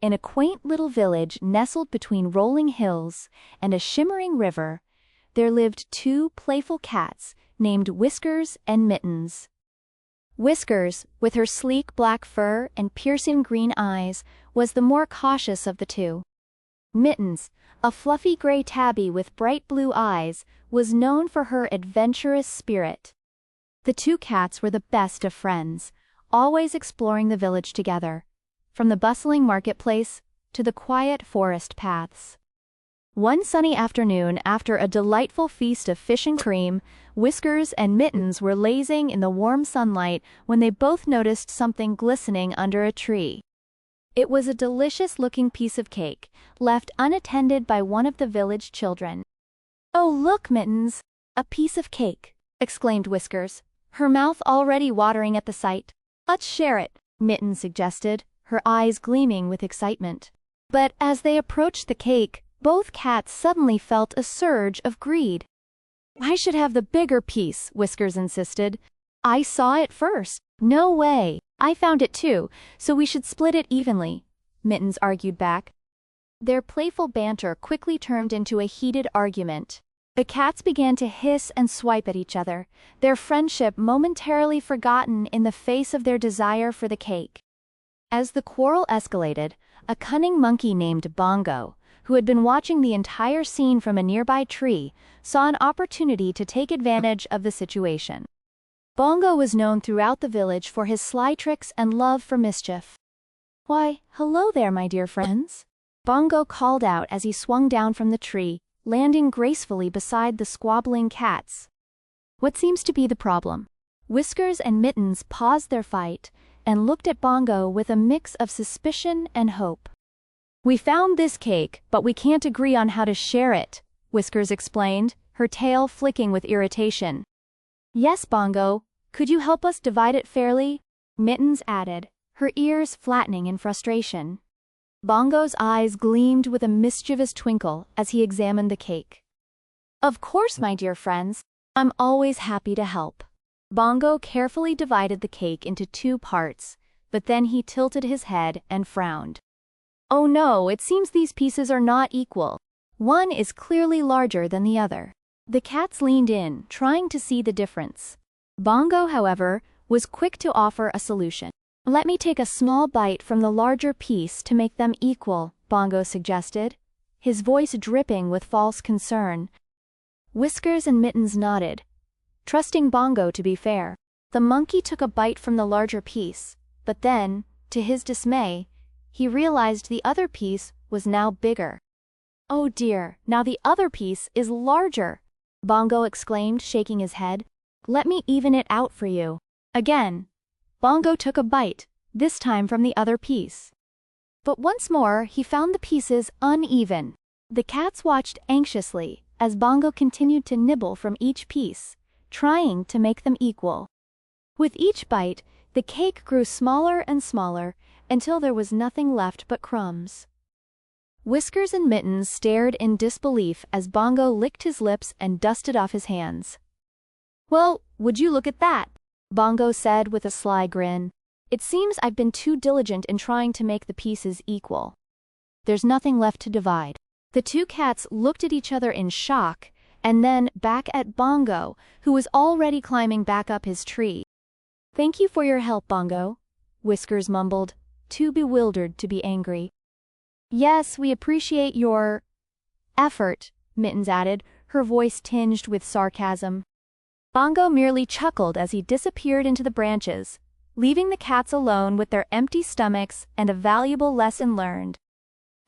In a quaint little village nestled between rolling hills and a shimmering river, there lived two playful cats named Whiskers and Mittens. Whiskers, with her sleek black fur and piercing green eyes, was the more cautious of the two. Mittens, a fluffy gray tabby with bright blue eyes, was known for her adventurous spirit. The two cats were the best of friends, always exploring the village together, from the bustling marketplace to the quiet forest paths. One sunny afternoon, after a delightful feast of fish and cream, Whiskers and Mittens were lazing in the warm sunlight when they both noticed something glistening under a tree. It was a delicious-looking piece of cake, left unattended by one of the village children. "Oh, look, Mittens! A piece of cake!" exclaimed Whiskers, her mouth already watering at the sight. "Let's share it," Mittens suggested, her eyes gleaming with excitement. But as they approached the cake, both cats suddenly felt a surge of greed. "I should have the bigger piece," Whiskers insisted. "I saw it first." "No way! I found it too, so we should split it evenly," Mittens argued back. Their playful banter quickly turned into a heated argument. The cats began to hiss and swipe at each other, their friendship momentarily forgotten in the face of their desire for the cake. As the quarrel escalated, a cunning monkey named Bongo, who had been watching the entire scene from a nearby tree, saw an opportunity to take advantage of the situation. Bongo was known throughout the village for his sly tricks and love for mischief. "Why, hello there, my dear friends," Bongo called out as he swung down from the tree, landing gracefully beside the squabbling cats. "What seems to be the problem?" Whiskers and Mittens paused their fight and looked at Bongo with a mix of suspicion and hope. "We found this cake, but we can't agree on how to share it," Whiskers explained, her tail flicking with irritation. "Yes, Bongo, could you help us divide it fairly?" Mittens added, her ears flattening in frustration. Bongo's eyes gleamed with a mischievous twinkle as he examined the cake. "Of course, my dear friends, I'm always happy to help." Bongo carefully divided the cake into two parts, but then he tilted his head and frowned. "Oh no, it seems these pieces are not equal. One is clearly larger than the other." The cats leaned in, trying to see the difference. Bongo, however, was quick to offer a solution. "Let me take a small bite from the larger piece to make them equal," Bongo suggested, his voice dripping with false concern. Whiskers and Mittens nodded, trusting Bongo to be fair. The monkey took a bite from the larger piece, but then, to his dismay, he realized the other piece was now bigger. "Oh dear, now the other piece is larger," Bongo exclaimed, shaking his head. "Let me even it out for you." Again, Bongo took a bite, this time from the other piece. But once more he found the pieces uneven. The cats watched anxiously as Bongo continued to nibble from each piece, trying to make them equal. With each bite, the cake grew smaller and smaller until there was nothing left but crumbs. Whiskers and Mittens stared in disbelief as Bongo licked his lips and dusted off his hands. "Well, would you look at that?" Bongo said with a sly grin. "It seems I've been too diligent in trying to make the pieces equal. There's nothing left to divide." The two cats looked at each other in shock, and then back at Bongo, who was already climbing back up his tree. "Thank you for your help, Bongo," Whiskers mumbled, too bewildered to be angry. "Yes, we appreciate your effort," Mittens added, her voice tinged with sarcasm. Bongo merely chuckled as he disappeared into the branches, leaving the cats alone with their empty stomachs and a valuable lesson learned.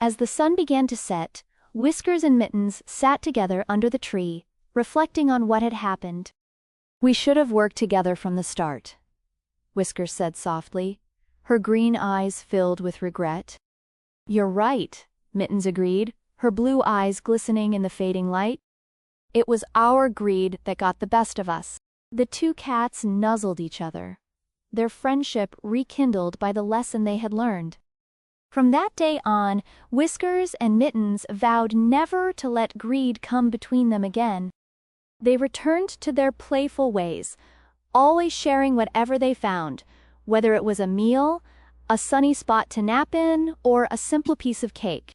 As the sun began to set, Whiskers and Mittens sat together under the tree, reflecting on what had happened. "We should have worked together from the start," Whiskers said softly, her green eyes filled with regret. "You're right," Mittens agreed, her blue eyes glistening in the fading light. "It was our greed that got the best of us." The two cats nuzzled each other, their friendship rekindled by the lesson they had learned. From that day on, Whiskers and Mittens vowed never to let greed come between them again. They returned to their playful ways, always sharing whatever they found, whether it was a meal, a sunny spot to nap in, or a simple piece of cake.